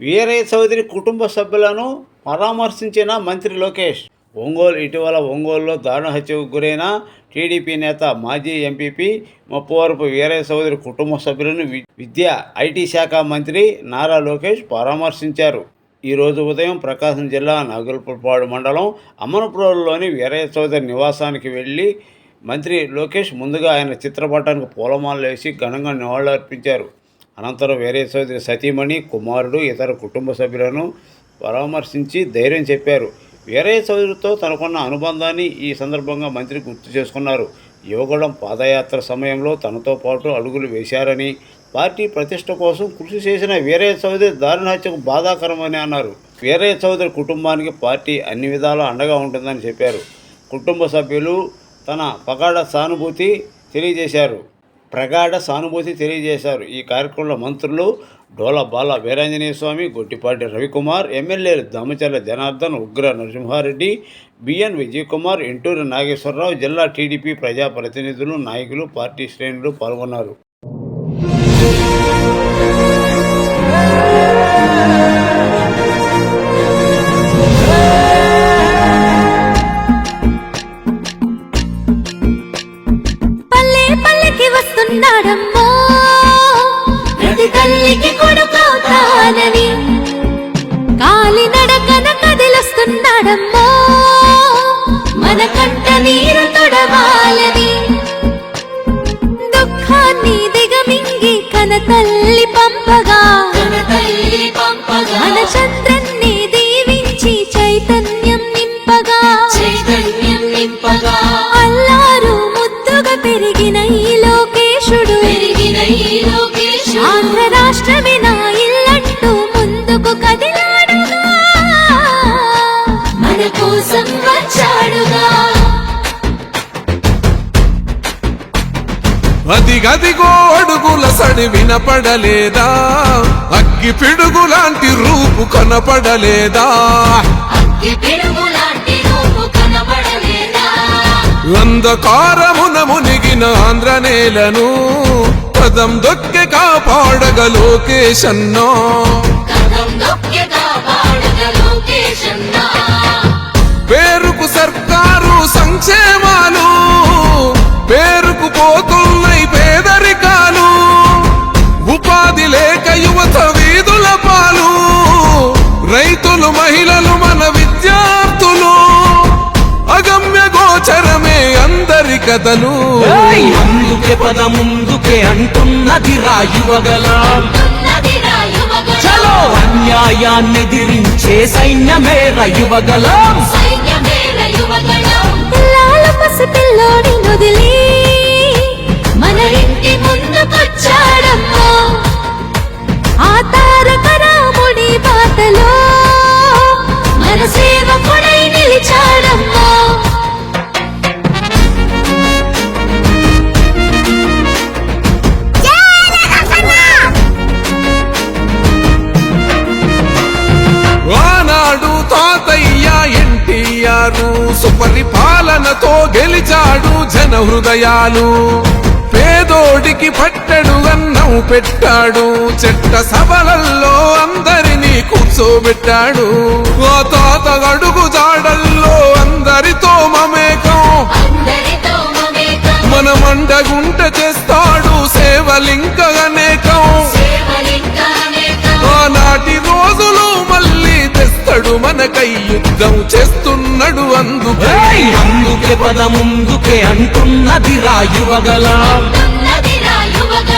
వీరయ్య చౌదరి కుటుంబ సభ్యులను పరామర్శించిన మంత్రి లోకేష్. ఇటీవల ఒంగోలులో దారుణ హత్యకు గురైన టీడీపీ నేత మాజీ ఎంపీపీ ముప్పవరపు వీరయ్య చౌదరి కుటుంబ సభ్యులను విద్యా ఐటీ శాఖ మంత్రి నారా లోకేష్ పరామర్శించారు. ఈరోజు ఉదయం ప్రకాశం జిల్లా నాగులపాడు మండలం అమ్మనపురంలోని వీరయ్య చౌదరి నివాసానికి వెళ్ళి మంత్రి లోకేష్ ముందుగా ఆయన చిత్రపటానికి పూలమాలలు వేసి ఘనంగా నివాళులర్పించారు. అనంతరం వీరయ్య చౌదరి సతీమణి, కుమారుడు, ఇతర కుటుంబ సభ్యులను పరామర్శించి ధైర్యం చెప్పారు. వీరయ్య చౌదరితో తనకున్న అనుబంధాన్ని ఈ సందర్భంగా మంత్రి గుర్తు చేసుకున్నారు. యువగళం పాదయాత్ర సమయంలో తనతో పాటు అడుగులు వేశారని, పార్టీ ప్రతిష్ట కోసం కృషి చేసిన వీరయ్య చౌదరి దారుణ హత్యకు బాధాకరమని అన్నారు. వీరయ్య చౌదరి కుటుంబానికి పార్టీ అన్ని విధాలా అండగా ఉంటుందని చెప్పారు. కుటుంబ సభ్యులు తన ప్రగాఢ సానుభూతి తెలియజేశారు. ఈ కార్యక్రమంలో మంత్రులు డోలా బాల వీరాంజనేయ స్వామి, గొట్టిపాటి రవికుమార్, ఎమ్మెల్యేలు దామచర్ల జనార్దన్, ఉగ్ర నరసింహారెడ్డి, బిఎన్ విజయకుమార్, ఎంటూరి నాగేశ్వరరావు, జిల్లా టీడీపీ ప్రజాప్రతినిధులు, నాయకులు, పార్టీ శ్రేణులు పాల్గొన్నారు. తల్లికి కొడుకవుతానని కాలినడకన కదిలొస్తున్నాడమ్మో, మన కంట నీరు తొడవాలని దుఃఖాన్ని దిగమింగి కనతల్లి పంపగా మన చంద్రన్ని దీవించి చైతన్యం నింపగా అల్లారు ముద్దుగా పెరిగిన ఈ లోకేశుడు ఆంధ్ర రాష్ట్రమే నా ఇల్లంటూ ముందుకు కదిలాడుగా, మన కోసం వచ్చాడుగా. అదిగదిగో అడుగుల సడి వినపడలేదా, అగ్గి పిడుగులాంటి రూపు కనపడలేదా, అంధకారమున మునిగిన ఆంధ్ర నేలను పదం దొక్కె కాపాడగ లోకేశన్నా, పేరుకు సర్కారు సంక్షేమాలు, పేరుకు పోతున్నాయి పేదరికాలు, ఉపాధి లేక యువత వీధుల పాలు, రైతులు, మహిళలు, మన విద్యార్థులు, అగమ్య గోచరమే అందరి కథలు. అందుకే పద ముందుకే అంటున్నది రాయువగలం, చలో అన్యాయాన్ని ఎదిరించే సైన్యమే రయువగలం. పసిపిల్లోని నుదిలి మన ఇంటి ముందుకొచ్చాడమ్మో, ఆ తారక రాముడి బాటలో మన సేవకుడై నిలిచాడమ్మో. ఆనాడు తాతయ్య ఎన్టీఆర్ సుపరిపాలనతో గెలిచాడు జన హృదయాలు, పేదోడికి పట్టెడు అన్నం పెట్టాడు, చెట్ట సభలల్లో అందరినీ కూర్చోబెట్టాడు, ఆ తాత అడుగు జాడల్లో అందరితో మమేకం, మన మండగుంట చేస్తాడు సేవలింక అనేకం, ఆనాటి రోజులు మళ్ళీ తెస్తాడు మనకై యుద్ధం చేస్తున్నాడు. అందుకే పద ముందుకే అంటున్నది రాయువగలం,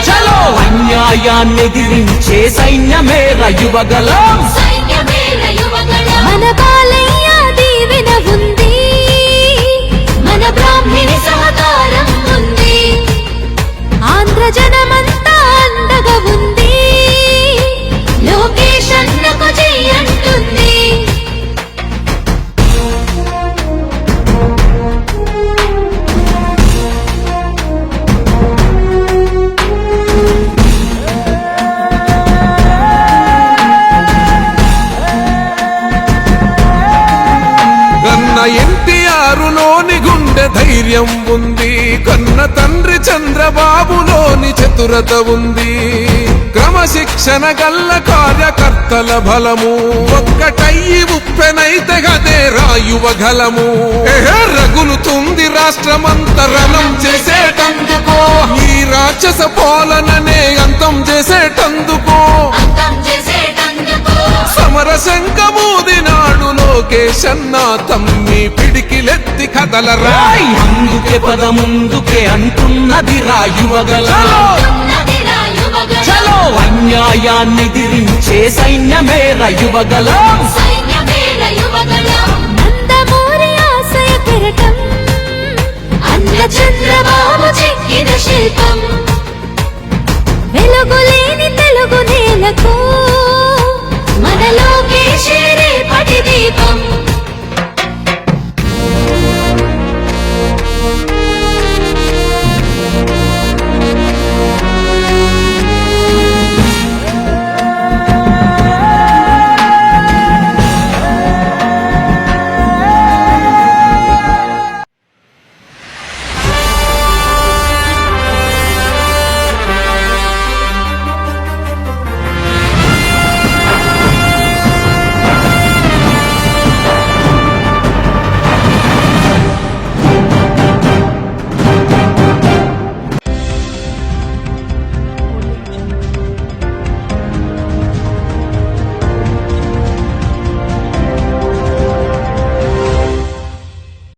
చలో అన్యాయాన్ని ఎదిరించే సైన్యమే రయువగలం. మన బాలయ్య దీవెన ఉంది, మన బ్రాహ్మణి సహకారం ఉంది, ఆంధ్ర జనమంతా అండగా ఉంది, లోకేష్ అన్నకు చెయ్యంటుంది. ఎన్టీఆర్ లోని గుండె గుండె ధైర్యం ఉంది, కన్న తండ్రి చంద్రబాబులోని చతురత ఉంది. క్రమశిక్షణ గల్ల కార్యకర్తల బలము, ఒక్కటయ్యి ఉప్పెనైతే గదే రాయువగలము. రగులుతుంది రాష్ట్రమంతరణం చేసేటందుకో, ఈ రాక్షస పాలననే అంతం చేసేటందుకో. సమర శంఖమూదినాడు లోకేష్ అన్న, తమ్మి పిడికిలెత్తి కదలరా. అందుకే పద ముందుకే అంటున్నది రాయువగల. చలో అన్యాయాన్ని దిరించే సైన్యమే రాయువగల.